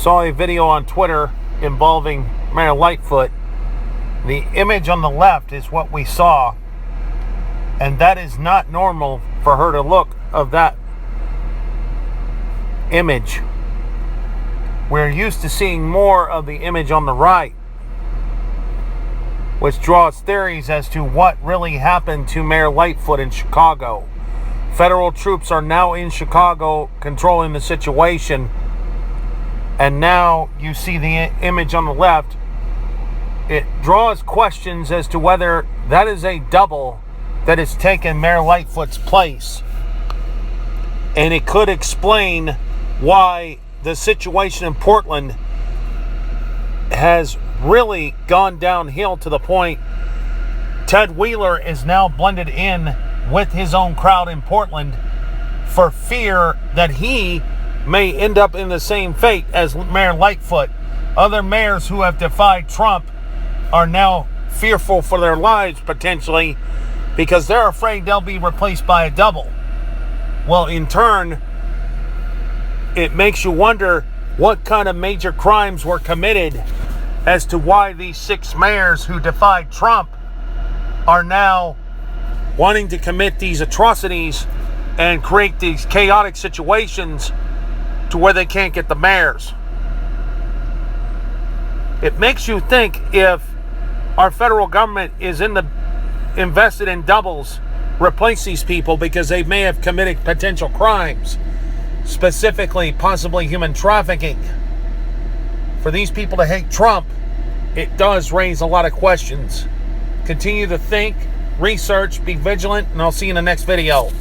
saw a video on Twitter involving Mayor Lightfoot. The image on the left is what we saw, and that is not normal for her to look of that image. We're used to seeing more of the image on the right, which draws theories as to what really happened to Mayor Lightfoot in Chicago. Federal troops are now in Chicago controlling the situation, and now you see the image on the left. It draws questions as to whether that is a double that has taken Mayor Lightfoot's place, and it could explain why the situation in Portland has really gone downhill to the point Ted Wheeler is now blended in with his own crowd in Portland for fear that he may end up in the same fate as Mayor Lightfoot. Other mayors who have defied Trump are now fearful for their lives potentially because they're afraid they'll be replaced by a double. Well, in turn, it makes you wonder what kind of major crimes were committed as to why these 6 mayors who defied Trump are now wanting to commit these atrocities and create these chaotic situations to where they can't get the mayors. It makes you think if our federal government is invested in doubles, replace these people because they may have committed potential crimes, specifically possibly human trafficking. For these people to hate Trump, it does raise a lot of questions. Continue to think, research, be vigilant, and I'll see you in the next video.